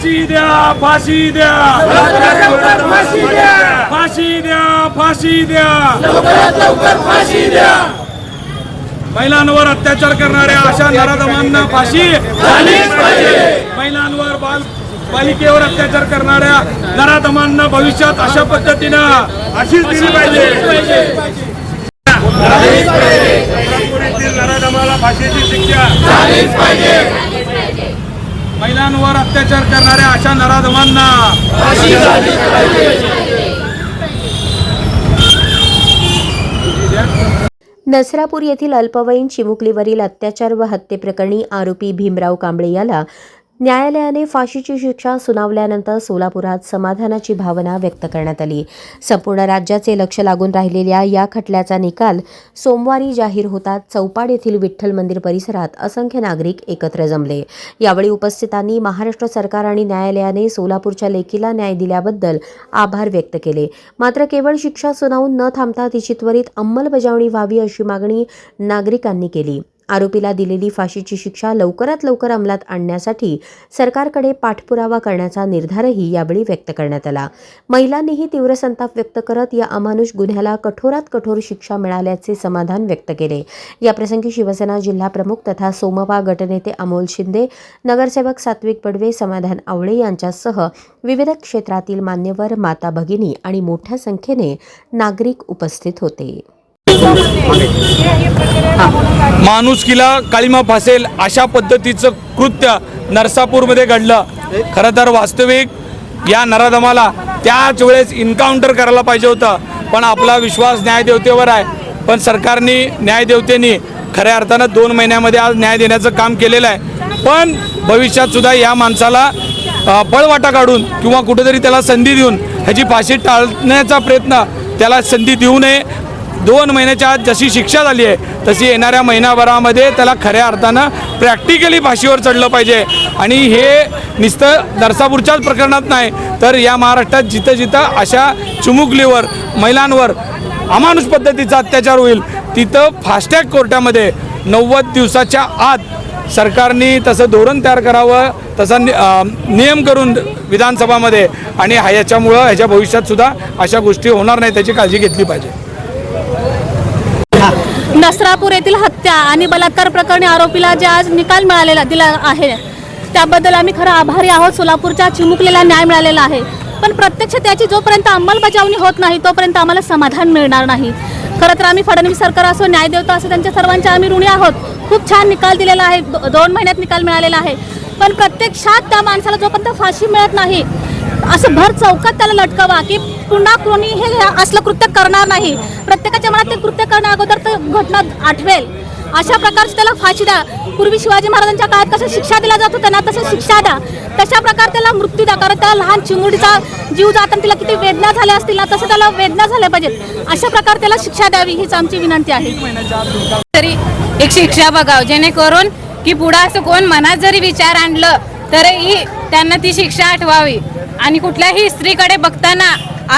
फाशी द्या, फाशी द्या, फाशी द्या, फाशी द्या, फाशी द्या, लवकरात फाशी द्या. महिलांवर अत्याचार करणाऱ्या अशा नराधमांना फाशी झालीच पाहिजे. महिलांवर बालिकेवर अत्याचार करणाऱ्या नराधमांना भविष्यात अशा पद्धतीनं अशीच दिली पाहिजे. नराधमाला फाशीची शिक्षा झालीच पाहिजे. महिलांवर अत्याचार करणाऱ्या अशा नराधमांना फाशी झालीच पाहिजे. नसरापूर येथील अल्पवयीन चिमुकलीवरील अत्याचार व हत्येप्रकरणी आरोपी भीमराव कांबळे याला न्यायालयाने फाशीची शिक्षा सुनावल्यानंतर सोलापुरात समाधानाची भावना व्यक्त करण्यात आली. संपूर्ण राज्याचे लक्ष लागून राहिलेल्या या खटल्याचा निकाल सोमवारी जाहीर होतात चौपाड येथील विठ्ठल मंदिर परिसरात असंख्य नागरिक एकत्र जमले. यावेळी उपस्थितांनी महाराष्ट्र सरकार आणि न्यायालयाने सोलापूरच्या लेकीला न्याय दिल्याबद्दल आभार व्यक्त केले. मात्र केवळ शिक्षा सुनावून न थांबता तिची त्वरित अंमलबजावणी व्हावी अशी मागणी नागरिकांनी केली. आरोपीला दिलेली फाशीची शिक्षा लवकरात लवकर अंमलात आणण्यासाठी सरकारकडे पाठपुरावा करण्याचा निर्धारही यावेळी व्यक्त करण्यात आला. महिलांनीही तीव्र संताप व्यक्त करत या अमानुष गुन्ह्याला कठोरात कठोर शिक्षा मिळाल्याचे समाधान व्यक्त केले. याप्रसंगी शिवसेना जिल्हा प्रमुख तथा सोमपा गटनेते अमोल शिंदे, नगरसेवक सात्विक बडवे, समाधान आवळे यांच्यासह विविध क्षेत्रातील मान्यवर, माता भगिनी आणि मोठ्या संख्येने नागरिक उपस्थित होते. माणुसकीला काळिमा फासेल अशा पद्धतीचं कृत्य नरसापूरमध्ये घडलं. खरं तर वास्तविक या नराधमाला त्याच वेळेस इन्काउंटर करायला पाहिजे होतं, पण आपला विश्वास न्यायदेवतेवर आहे. पण सरकारने न्यायदेवतेने खऱ्या अर्थानं 2 महिन्यामध्ये आज न्याय देण्याचं काम केलेलं आहे. पण भविष्यात सुद्धा या माणसाला पळवाटा काढून किंवा कुठेतरी त्याला संधी देऊन ह्याची फाशी टाळण्याचा प्रयत्न, त्याला संधी देऊ नये. 2 महिन्याच्या आत जशी शिक्षा झाली आहे तशी येणाऱ्या महिनाभरामध्ये त्याला खऱ्या अर्थानं प्रॅक्टिकली फाशीवर चढलं पाहिजे. आणि हे नुसतं नरसापूरच्याच प्रकरणात नाही तर या महाराष्ट्रात जिथं जिथं अशा चिमुकलीवर, महिलांवर अमानुष पद्धतीचा अत्याचार होईल तिथं फास्टॅग कोर्टामध्ये 90 दिवसाच्या आत सरकारने तसं धोरण तयार करावं, तसा नियम करून विधानसभामध्ये. आणि ह्याच्यामुळं ह्याच्या भविष्यातसुद्धा अशा गोष्टी होणार नाही त्याची काळजी घेतली पाहिजे. नसरापूर येथील हत्या आणि बलात्कार प्रकरणी आरोपीला जे आज निकाल दिला आहे त्याबद्दल आम्ही खरं आभारी आहोत. सोलापूरच्या चिमुकलीला न्याय मिळालेला आहे, पण प्रत्यक्ष त्याची जोपर्यंत अंमलबजावणी होत नाही तोपर्यंत आम्हाला समाधान मिळणार नाही. खरं तर आम्ही फडणवीस सरकार असो, न्यायदेवता असो, त्यांच्या सर्वांच्या आम्ही ऋणी आहोत. खूप छान निकाल दिलेला आहे, 2 महिन्यात निकाल मिळालेला आहे. पण प्रत्यक्षात त्या माणसाला जोपर्यंत फाशी मिळत नाही असं भर चौकात त्याला लटकावा की पुन्हा कोणी हे असलं कृत्य करणार नाही. प्रत्येकाच्या मनात ते कृत्य करण्या अगोदर तर घटना आठवेल अशा प्रकारची त्याला फाशी द्या. पूर्वी शिवाजी महाराजांच्या काळात कसं शिक्षा दिला जातो त्यांना तसं शिक्षा द्या. तशा प्रकारे त्याला मृत्यू द्या. कारण त्या लहान चिमुरडीचा जीव जाताना तिला किती वेदना झाल्या असतील ना, तसं त्याला वेदना झाल्या पाहिजेत. अशा प्रकारे त्याला शिक्षा द्यावी हीच आमची विनंती आहे. तरी एक शिक्षा बघाव जेणेकरून की पुढे असं कोण मनात जरी विचार आणलं तरीही त्यांना ती शिक्षा आठवावी. आणि कुठल्याही स्त्रीकडे बघताना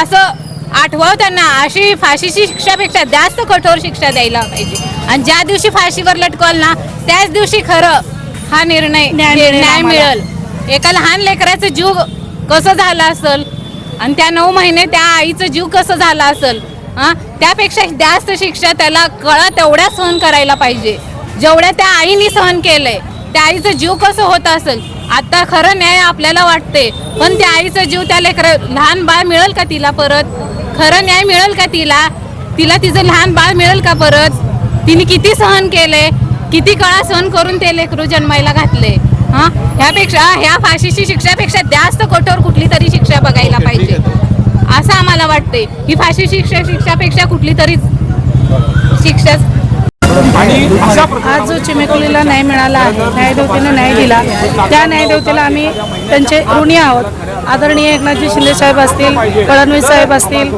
असं आठवावं त्यांना. अशी फाशीची शिक्षापेक्षा जास्त कठोर शिक्षा द्यायला पाहिजे. आणि ज्या दिवशी फाशीवर लटकवल ना त्याच दिवशी खरं हा निर्णय न्याय मिळेल. एका लहान लेकराचा जीव कसं झाला असेल आणि त्या 9 महिने त्या आईचा जीव कसं झाला असेल, त्यापेक्षा जास्त शिक्षा त्याला कळा तेवढ्या सहन करायला पाहिजे जेवढ्या त्या आईने सहन केलंय. त्या आईचा जीव कसं होत असेल. आता खरं न्याय आपल्याला वाटते, पण त्या आईचा जीव त्या लहान बाळ मिळेल का तिला परत? खरं न्याय मिळेल का तिला? तिचं लहान बाळ मिळेल का परत? तिने किती सहन केले, किती काळा सहन करून ते लेकरू जन्मायला घातले. ह्या फाशीची शिक्षापेक्षा जास्त कठोर कुठली तरी शिक्षा बघायला पाहिजे असं आम्हाला वाटते. ही फाशीची शिक्षापेक्षा कुठली तरी शिक्षा. आज जो चिमुकलीला न्याय मिळाला आहे, न्यायदेवतेनं न्याय दिला, त्या न्यायदेवतेला आम्ही त्यांचे ऋणी आहोत. आदरणीय एकनाथजी शिंदे साहेब असतील, फडणवीस साहेब असतील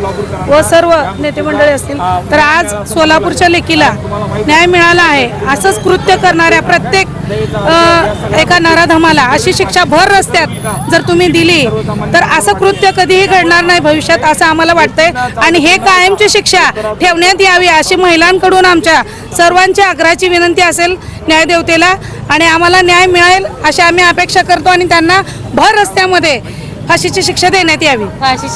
व सर्व नेते मंडळी असतील, तर आज सोलापूरच्या लेकीला न्याय मिळाला आहे. असंच कृत्य करणाऱ्या प्रत्येक एका नराधमाला अशी शिक्षा भर रस्त्यात जर तुम्ही दिली तर असं कृत्य कधीही घडणार नाही भविष्यात, असं आम्हाला वाटतंय. आणि हे कायमची शिक्षा ठेवण्यात यावी अशी महिलांकडून आमच्या सर्वांची आग्रहाची विनंती असेल न्यायदेवतेला. आणि आम्हाला न्याय मिळेल अशी आम्ही अपेक्षा करतो आणि त्यांना भर रस्त्यामध्ये फाशीची शिक्षा देण्यात यावी.